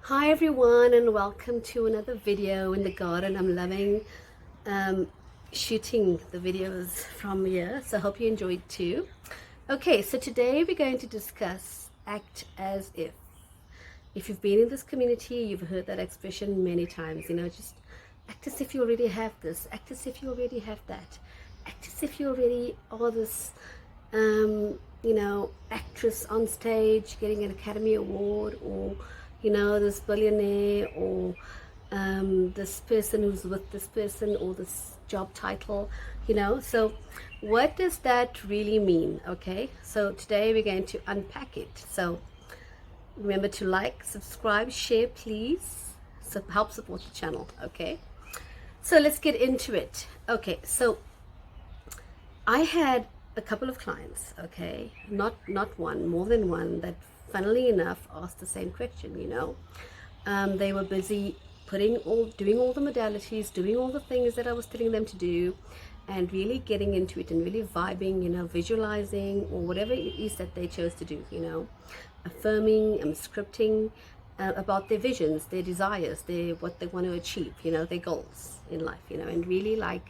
Hi everyone, and welcome to another video in the garden. I'm loving shooting the videos from here, so I hope you enjoyed too. Okay, so today we're going to discuss act as if. If you've been in this community, you've heard that expression many times, just act as if you already have this, act as if you already have that, act as if you already are this actress on stage getting an Academy Award, or this billionaire, or this person who's with this person, or this job title. So what does that really mean? Okay, so today we're going to unpack it. So remember to like, subscribe, share, please, so help support the channel. Okay, so let's get into it. Okay, so I had a couple of clients, okay, not one, more than one, that funnily enough asked the same question. They were busy doing all the modalities, doing all the things that I was telling them to do, and really getting into it and really vibing, visualizing, or whatever it is that they chose to do, affirming and scripting about their visions, their desires, what they want to achieve, their goals in life, and really like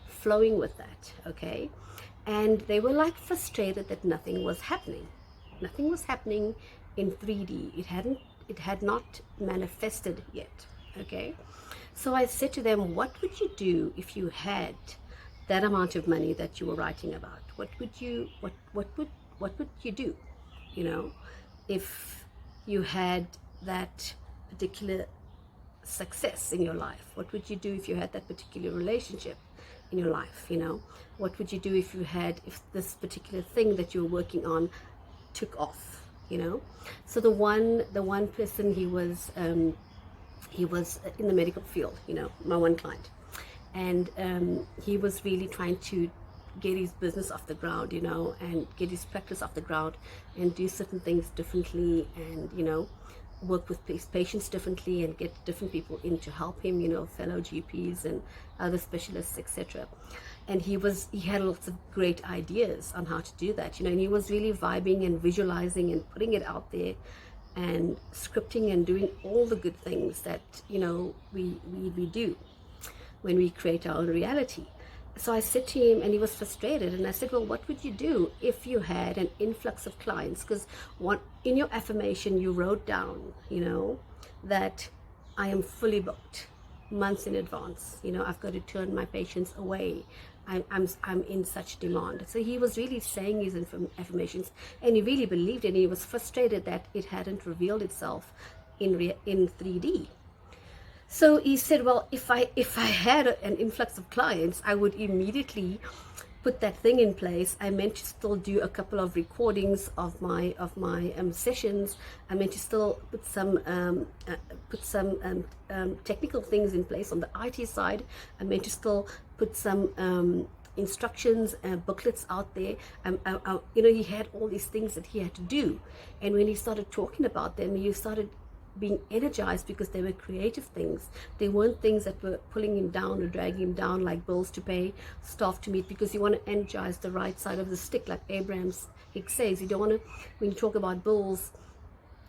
flowing with that. Okay, and they were like frustrated that nothing was happening in 3D. It had not manifested yet. Okay, so I said to them, what would you do if you had that amount of money that you were writing about? What would you do, if you had that particular success in your life? What would you do if you had that particular relationship in your life? What would you do if this particular thing that you're working on took off? So the one person, he was in the medical field, my one client, and he was really trying to get his business off the ground, and get his practice off the ground, and do certain things differently, and work with patients differently, and get different people in to help him, fellow GPs and other specialists, etc. And he had lots of great ideas on how to do that, and he was really vibing and visualizing and putting it out there and scripting and doing all the good things that we do when we create our own reality. So I said to him, and he was frustrated, and I said, well, what would you do if you had an influx of clients? Because in your affirmation you wrote down, that I am fully booked months in advance. I've got to turn my patients away. I'm in such demand. So he was really saying his affirmations, and he really believed it, and he was frustrated that it hadn't revealed itself in 3D. So he said, well, if I had an influx of clients, I would immediately put that thing in place. I meant to still do a couple of recordings of my sessions. I meant to still put some technical things in place on the IT side. I meant to still put some instructions and booklets out there. He had all these things that he had to do, and when he started talking about them, he started being energized, because they were creative things. They weren't things that were pulling him down or dragging him down, like bills to pay, staff to meet, because you want to energize the right side of the stick, like Abraham Hicks says. You don't want to, when you talk about bills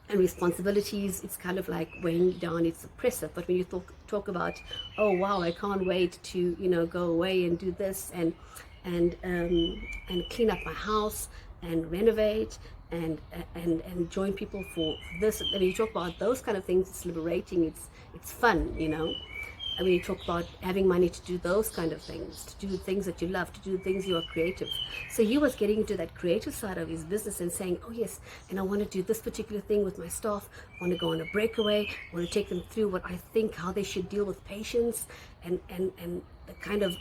and responsibilities, it's kind of like weighing you down, it's oppressive. But when you talk about, oh wow, I can't wait to go away and do this, and clean up my house and renovate and join people for this. I mean, you talk about those kind of things, it's liberating, it's fun, I mean, you talk about having money to do those kind of things, to do the things that you love, to do the things you are creative. So he was getting into that creative side of his business and saying, oh yes, and I want to do this particular thing with my staff. I want to go on a breakaway. I want to take them through what I think, how they should deal with patients, and the kind of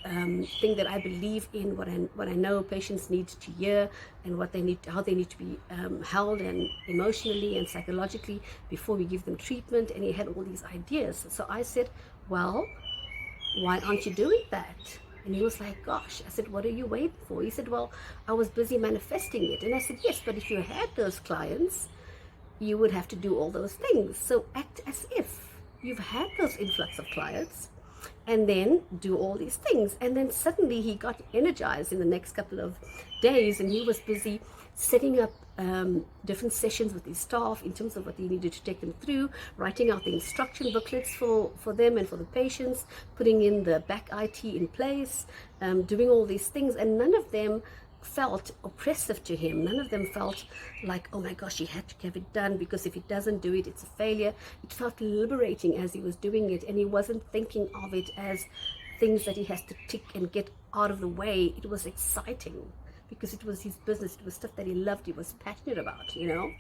thing that I believe in, what I know patients need to hear, and how they need to be held, and emotionally and psychologically, before we give them treatment. And he had all these ideas. So I said, well, why aren't you doing that? And he was like, gosh. I said, what are you waiting for? He said, well, I was busy manifesting it. And I said, yes, but if you had those clients, you would have to do all those things. So act as if you've had those influx of clients, and then do all these things. And then suddenly he got energized in the next couple of days, and he was busy setting up different sessions with his staff in terms of what he needed to take them through, writing out the instruction booklets for them and for the patients, putting in the back IT in place, doing all these things, and none of them felt oppressive to him. None of them felt like, oh my gosh, he had to have it done, because if he doesn't do it, it's a failure. It felt liberating as he was doing it, and he wasn't thinking of it as things that he has to tick and get out of the way. It was exciting because it was his business. It was stuff that he loved, he was passionate about, you know.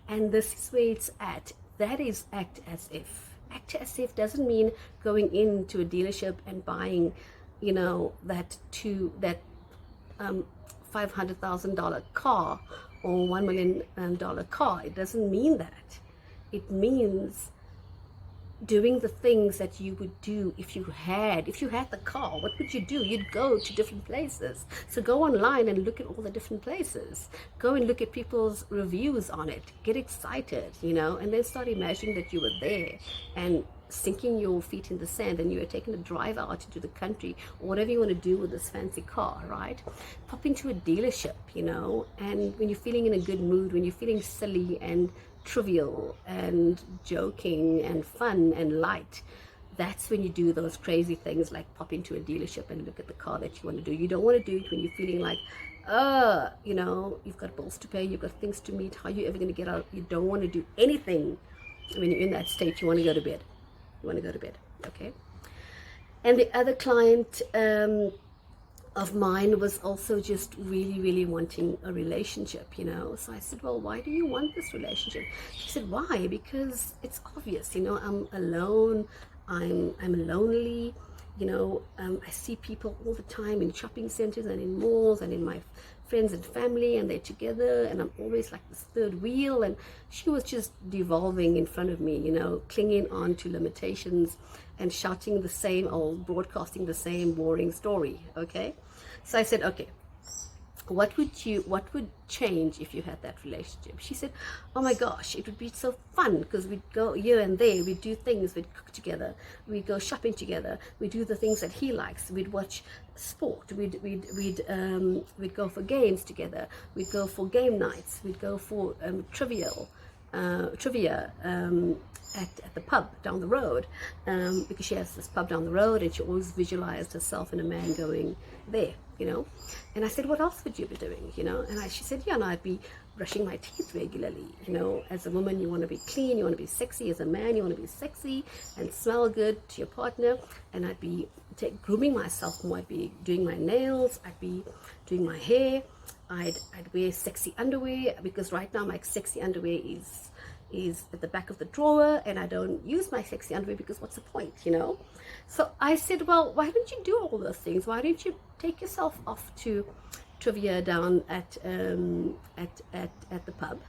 And this is where it's at. That is act as if. Act as if doesn't mean going into a dealership and buying, you know, that $500,000 car or $1 million car. It doesn't mean that. It means doing the things that you would do if you had the car. What would you do? You'd go to different places. So go online and look at all the different places. Go and look at people's reviews on it. Get excited, you know, and then start imagining that you were there and sinking your feet in the sand, and you were taking a drive out into the country, or whatever you want to do with this fancy car, right? Pop into a dealership, you know, and when you're feeling in a good mood, when you're feeling silly and trivial and joking and fun and light, that's when you do those crazy things like pop into a dealership and look at the car that you want to do. You don't want to do it when you're feeling like, you know, you've got bills to pay, you've got things to meet, how are you ever going to get out? You don't want to do anything. When you're in that state, you want to go to bed. Okay? And the other client of mine was also just really wanting a relationship, you know. So I said, well, why do you want this relationship? She said, why? Because it's obvious, you know, I'm alone, I'm lonely, you know. I see people all the time in shopping centers and in malls and in my friends and family, and they're together, and I'm always like this third wheel. And she was just devolving in front of me, you know, clinging on to limitations and shouting the same old, broadcasting the same boring story. Okay, so I said, okay, what would change if you had that relationship? She said, oh my gosh, it would be so fun, because we'd go here and there, we'd do things, we'd cook together, we'd go shopping together, we'd do the things that he likes, we'd watch sport, we'd go for games together, we'd go for game nights, we'd go for trivia at the pub down the road, because she has this pub down the road, and she always visualized herself and a man going there, you know. And I said, what else would you be doing, you know? And she said, yeah, no, I'd be brushing my teeth regularly, you know. As a woman, you want to be clean, you want to be sexy. As a man, you want to be sexy and smell good to your partner. And I'd be grooming myself more. I'd be doing my nails, I'd be doing my hair, I'd wear sexy underwear, because right now my sexy underwear is at the back of the drawer, and I don't use my sexy underwear because what's the point, you know? So I said, well, why don't you do all those things? Why don't you take yourself off to trivia down at the pub?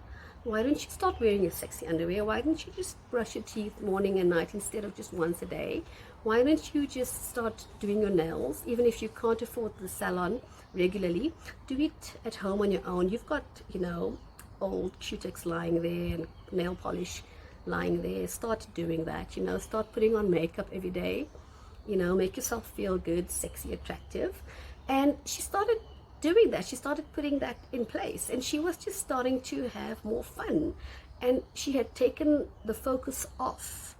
Why don't you start wearing your sexy underwear? Why don't you just brush your teeth morning and night instead of just once a day? Why don't you just start doing your nails? Even if you can't afford the salon regularly, do it at home on your own. You've got, you know, old Q-Tex lying there and nail polish lying there. Start doing that, you know. Start putting on makeup every day, you know. Make yourself feel good, sexy, attractive. And she started doing that. She started putting that in place, and she was just starting to have more fun, and she had taken the focus off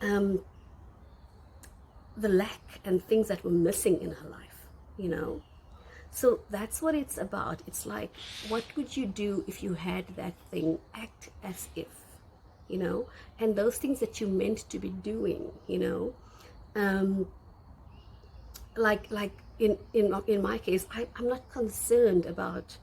the lack and things that were missing in her life, you know. So that's what it's about. It's like, what would you do if you had that thing? Act as if, you know. And those things that you meant to be doing, you know, like in my case, I'm not concerned about,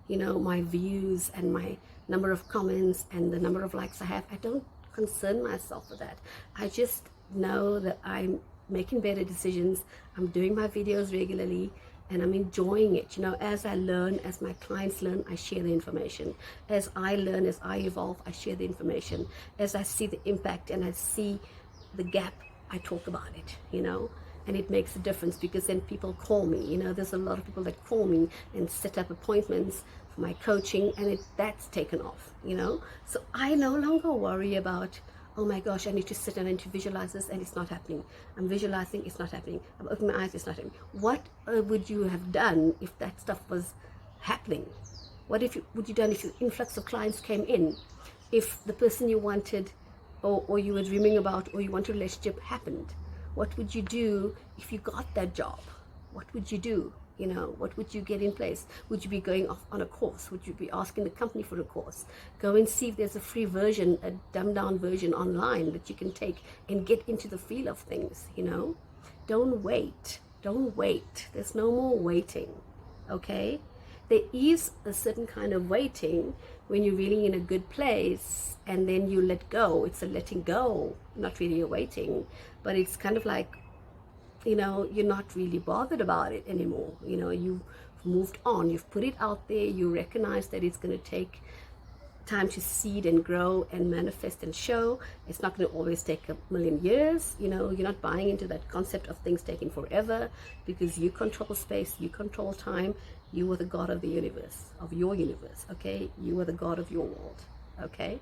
you know, my views and my number of comments and the number of likes I have. I don't concern myself with that. I just know that I'm making better decisions. I'm doing my videos regularly, and I'm enjoying it. You know, as I learn, as my clients learn, I share the information. As I learn, as I evolve, I share the information. As I see the impact and I see the gap, I talk about it, you know. And it makes a difference, because then people call me, you know. There's a lot of people that call me and set up appointments for my coaching, and that's taken off, you know. So I no longer worry about, oh my gosh, I need to sit down and to visualize this, and it's not happening. I'm visualizing, it's not happening. I'm opening my eyes, it's not happening. What would you have done if that stuff was happening? What would you done if your influx of clients came in? If the person you wanted or you were dreaming about or you wanted a relationship happened? What would you do if you got that job? What would you do? What would you get in place? Would you be going off on a course? Would you be asking the company for a course? Go and see if there's a free version, a dumbed down version online that you can take and get into the feel of things, Don't wait. Don't wait. There's no more waiting, okay? There is a certain kind of waiting when you're really in a good place and then you let go. It's a letting go, not really a waiting, but it's kind of like, you're not really bothered about it anymore. You've moved on, you've put it out there, you recognize that it's going to take time to seed and grow and manifest and show. It's not going to always take a million years. You're not buying into that concept of things taking forever, because you control space, you control time. You are the God of the universe, of your universe, okay? You are the God of your world, okay?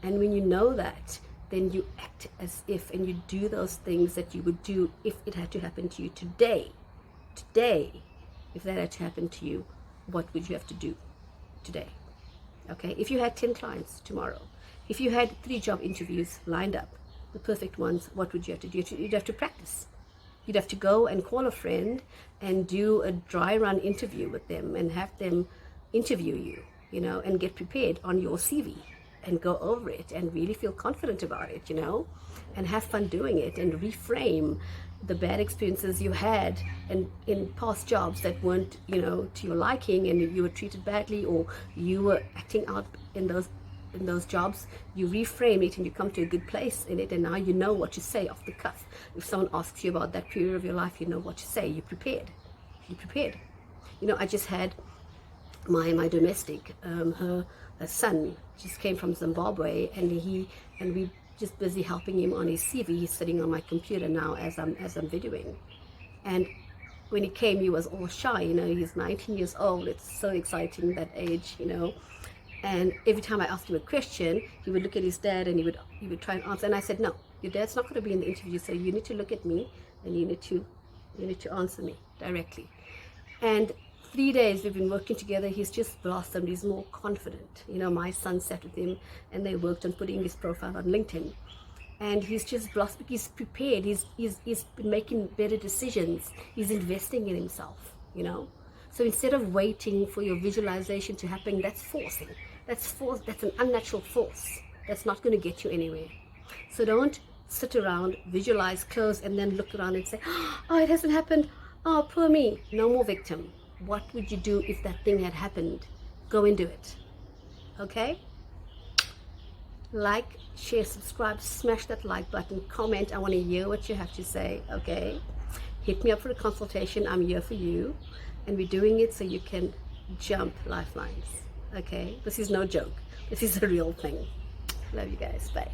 And when you know that, then you act as if, and you do those things that you would do if it had to happen to you today. Today, if that had to happen to you, what would you have to do today? Okay, if you had 10 clients tomorrow, if you had 3 job interviews lined up, the perfect ones, what would you have to do? You'd have to practice. You'd have to go and call a friend and do a dry run interview with them and have them interview you, and get prepared on your CV and go over it and really feel confident about it, and have fun doing it and reframe the bad experiences you had and in past jobs that weren't, to your liking, and you were treated badly or you were acting out in those jobs. You reframe it and you come to a good place in it, and now you know what to say off the cuff. If someone asks you about that period of your life, you know what to say. You're prepared. I just had my domestic, her son just came from Zimbabwe, and we just busy helping him on his CV. He's sitting on my computer now as I'm videoing. And when he came, he was all shy, he's 19 years old. It's so exciting, that age, And every time I asked him a question, he would look at his dad and he would try and answer. And I said, no, your dad's not going to be in the interview, so you need to look at me and you need to answer me directly. And 3 days we've been working together. He's just blossomed. He's more confident. My son sat with him and they worked on putting his profile on LinkedIn. And he's just blossomed. He's prepared. He's been making better decisions. He's investing in himself, So instead of waiting for your visualization to happen, that's forcing. That's an unnatural force. That's not going to get you anywhere. So don't sit around, visualize, close, and then look around and say, oh, it hasn't happened. Oh, poor me. No more victim. What would you do if that thing had happened? Go and do it. Okay? Like, share, subscribe, smash that like button, comment. I want to hear what you have to say. Okay? Hit me up for a consultation. I'm here for you. And we're doing it so you can jump lifelines. Okay? This is no joke. This is a real thing. Love you guys. Bye.